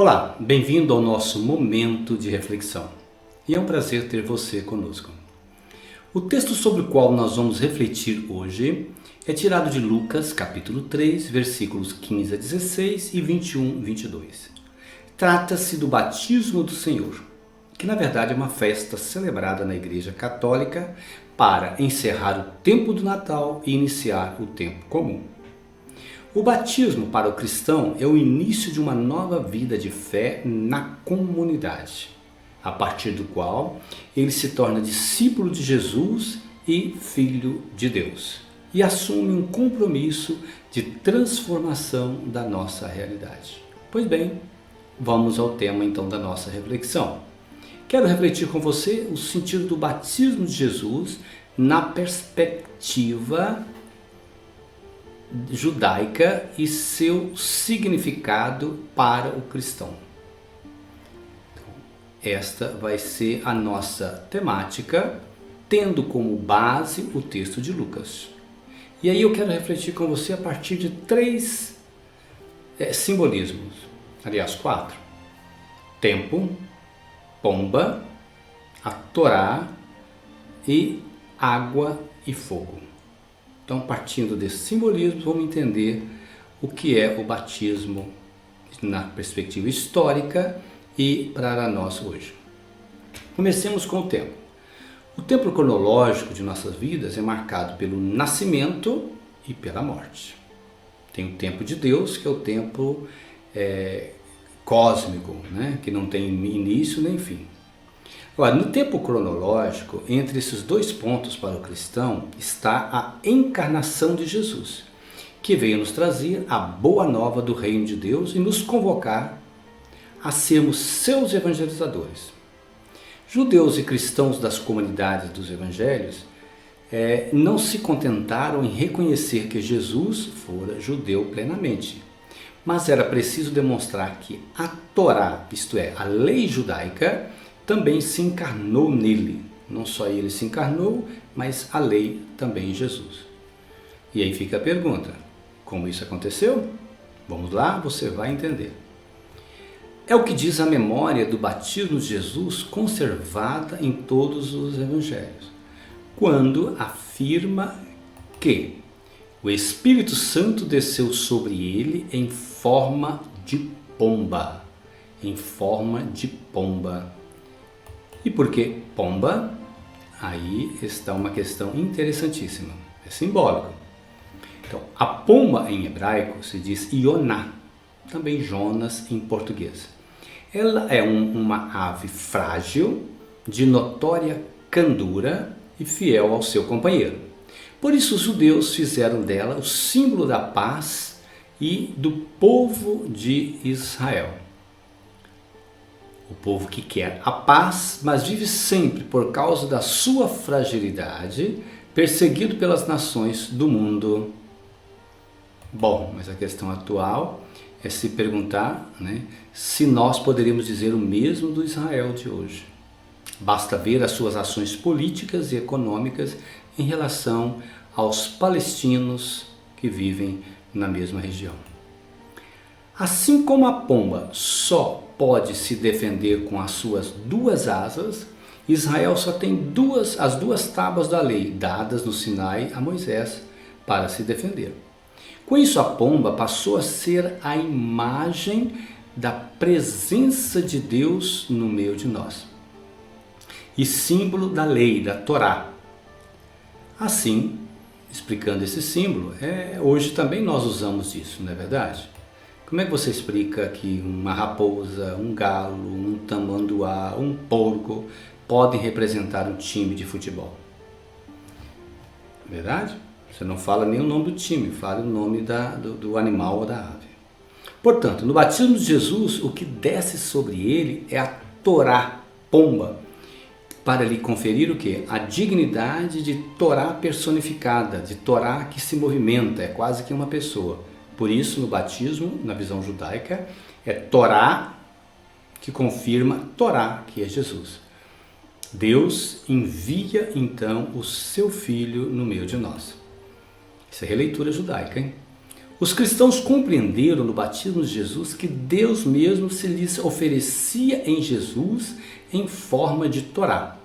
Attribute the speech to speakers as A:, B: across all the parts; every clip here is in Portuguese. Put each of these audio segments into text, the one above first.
A: Olá, bem-vindo ao nosso momento de reflexão. E é um prazer ter você conosco. O texto sobre o qual nós vamos refletir hoje é tirado de Lucas, capítulo 3, versículos 15 a 16 e 21 a 22. Trata-se do batismo do Senhor, que na verdade é uma festa celebrada na Igreja Católica para encerrar o tempo do Natal e iniciar o tempo comum. O batismo para o cristão é o início de uma nova vida de fé na comunidade, a partir do qual ele se torna discípulo de Jesus e filho de Deus, e assume um compromisso de transformação da nossa realidade. Pois bem, vamos ao tema então da nossa reflexão. Quero refletir com você o sentido do batismo de Jesus na perspectiva judaica e seu significado para o cristão. Esta vai ser a nossa temática, tendo como base o texto de Lucas. E aí eu quero refletir com você a partir de três simbolismos, aliás 4. Tempo, pomba, a Torá e água e fogo. Então, partindo desse simbolismo, vamos entender o que é o batismo na perspectiva histórica e para nós hoje. Comecemos com o tempo. O tempo cronológico de nossas vidas é marcado pelo nascimento e pela morte. Tem o tempo de Deus, que é o tempo cósmico, né? Que não tem início nem fim. Agora, no tempo cronológico, entre esses dois pontos para o cristão, está a encarnação de Jesus, que veio nos trazer a boa nova do reino de Deus e nos convocar a sermos seus evangelizadores. Judeus e cristãos das comunidades dos evangelhos não se contentaram em reconhecer que Jesus fora judeu plenamente, mas era preciso demonstrar que a Torá, isto é, a lei judaica, também se encarnou nele. Não só ele se encarnou, mas a lei também em Jesus. E aí fica a pergunta, como isso aconteceu? Vamos lá, você vai entender. É o que diz a memória do batismo de Jesus conservada em todos os evangelhos, quando afirma que o Espírito Santo desceu sobre ele em forma de pomba. Em forma de pomba. E por que pomba? Aí está uma questão interessantíssima, é simbólico. Então, a pomba em hebraico se diz Ioná, também Jonas em português. Ela é uma ave frágil, de notória candura e fiel ao seu companheiro. Por isso os judeus fizeram dela o símbolo da paz e do povo de Israel. O povo que quer a paz, mas vive sempre, por causa da sua fragilidade, perseguido pelas nações do mundo. Bom, mas a questão atual é se perguntar, se nós poderíamos dizer o mesmo do Israel de hoje. Basta ver as suas ações políticas e econômicas em relação aos palestinos que vivem na mesma região. Assim como a pomba só pode se defender com as suas duas asas, Israel só tem as duas tábuas da lei dadas no Sinai a Moisés para se defender. Com isso, a pomba passou a ser a imagem da presença de Deus no meio de nós e símbolo da lei, da Torá. Assim, explicando esse símbolo, hoje também nós usamos isso, não é verdade? Como é que você explica que uma raposa, um galo, um tamanduá, um porco podem representar um time de futebol? Verdade? Você não fala nem o nome do time, fala o nome do animal ou da ave. Portanto, no batismo de Jesus, o que desce sobre ele é a Torá, pomba, para lhe conferir o quê? A dignidade de Torá personificada, de Torá que se movimenta, é quase que uma pessoa. Por isso, no batismo, na visão judaica, é Torá que confirma Torá, que é Jesus. Deus envia, então, o seu Filho no meio de nós. Isso é releitura judaica, hein? Os cristãos compreenderam no batismo de Jesus que Deus mesmo se lhes oferecia em Jesus em forma de Torá.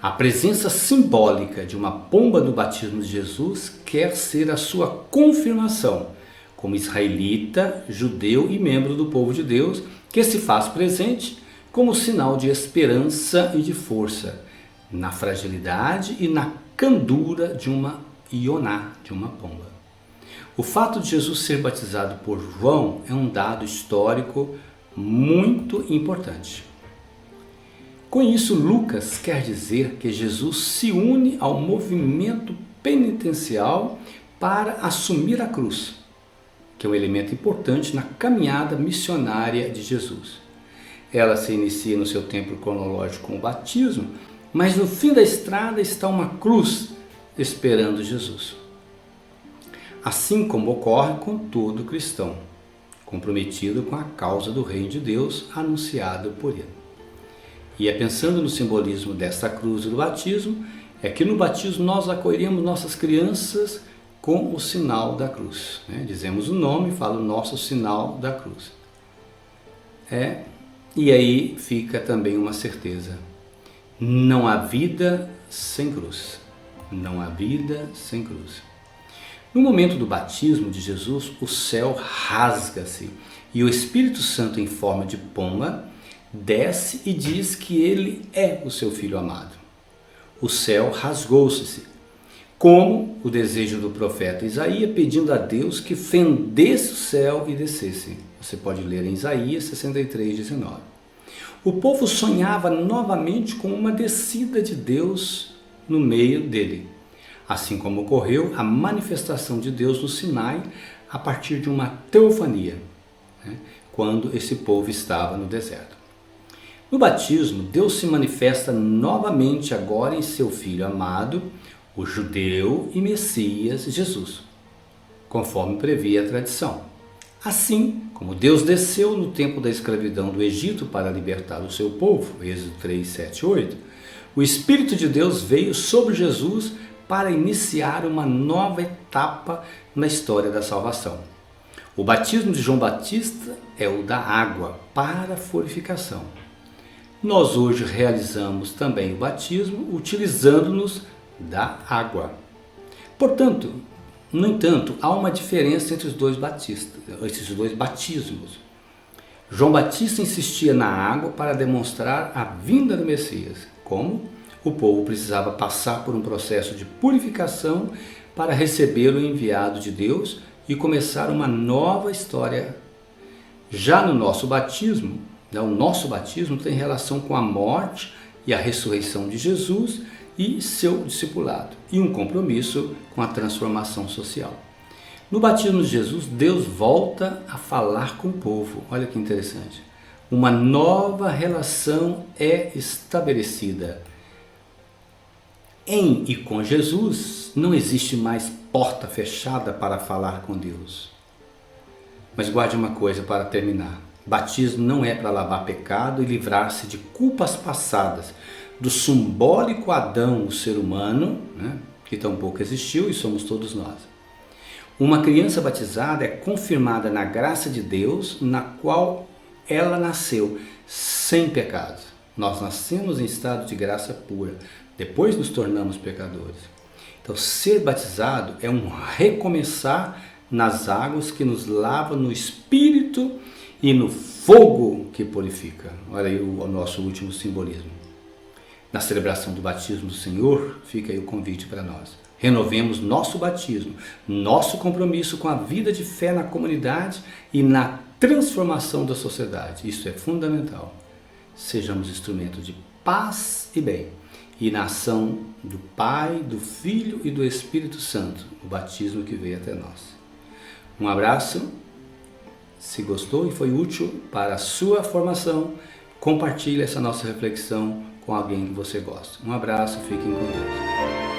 A: A presença simbólica de uma pomba no batismo de Jesus quer ser a sua confirmação como israelita, judeu e membro do povo de Deus, que se faz presente como sinal de esperança e de força, na fragilidade e na candura de uma ioná, de uma pomba. O fato de Jesus ser batizado por João é um dado histórico muito importante. Com isso, Lucas quer dizer que Jesus se une ao movimento penitencial para assumir a cruz, que é um elemento importante na caminhada missionária de Jesus. Ela se inicia no seu tempo cronológico com o batismo, mas no fim da estrada está uma cruz esperando Jesus. Assim como ocorre com todo cristão, comprometido com a causa do reino de Deus anunciado por ele. E é pensando no simbolismo desta cruz do batismo, é que no batismo nós acolhemos nossas crianças com o sinal da cruz. Dizemos o nome, fala o nosso sinal da cruz. E aí fica também uma certeza. Não há vida sem cruz. Não há vida sem cruz. No momento do batismo de Jesus, o céu rasga-se e o Espírito Santo em forma de pomba desce e diz que ele é o seu Filho amado. O céu rasgou-se, como o desejo do profeta Isaías, pedindo a Deus que fendesse o céu e descesse. Você pode ler em Isaías 63:19. O povo sonhava novamente com uma descida de Deus no meio dele, assim como ocorreu a manifestação de Deus no Sinai a partir de uma teofania, quando esse povo estava no deserto. No batismo, Deus se manifesta novamente agora em seu Filho amado, o judeu e Messias Jesus, conforme previa a tradição. Assim como Deus desceu no tempo da escravidão do Egito para libertar o seu povo, Êxodo 3, 7, 8, o Espírito de Deus veio sobre Jesus para iniciar uma nova etapa na história da salvação. O batismo de João Batista é o da água para a purificação. Nós hoje realizamos também o batismo utilizando-nos da água. Portanto, no entanto, há uma diferença entre esses dois batismos. João Batista insistia na água para demonstrar a vinda do Messias, como o povo precisava passar por um processo de purificação para receber o enviado de Deus e começar uma nova história. Já no nosso batismo, o nosso batismo tem relação com a morte e a ressurreição de Jesus e seu discipulado, e um compromisso com a transformação social. No batismo de Jesus, Deus volta a falar com o povo. Olha que interessante. Uma nova relação é estabelecida. Em e com Jesus, não existe mais porta fechada para falar com Deus. Mas guarde uma coisa para terminar. Batismo não é para lavar pecado e livrar-se de culpas passadas, do simbólico Adão, o ser humano, que tampouco existiu e somos todos nós. Uma criança batizada é confirmada na graça de Deus, na qual ela nasceu sem pecado. Nós nascemos em estado de graça pura, depois nos tornamos pecadores. Então, ser batizado é um recomeçar nas águas que nos lavam no Espírito e no fogo que purifica. Olha aí o nosso último simbolismo. Na celebração do batismo do Senhor, fica aí o convite para nós. Renovemos nosso batismo, nosso compromisso com a vida de fé na comunidade e na transformação da sociedade. Isso é fundamental. Sejamos instrumentos de paz e bem, e na ação do Pai, do Filho e do Espírito Santo, o batismo que veio até nós. Um abraço. Se gostou e foi útil para a sua formação, compartilhe essa nossa reflexão com alguém que você gosta. Um abraço, fiquem com Deus.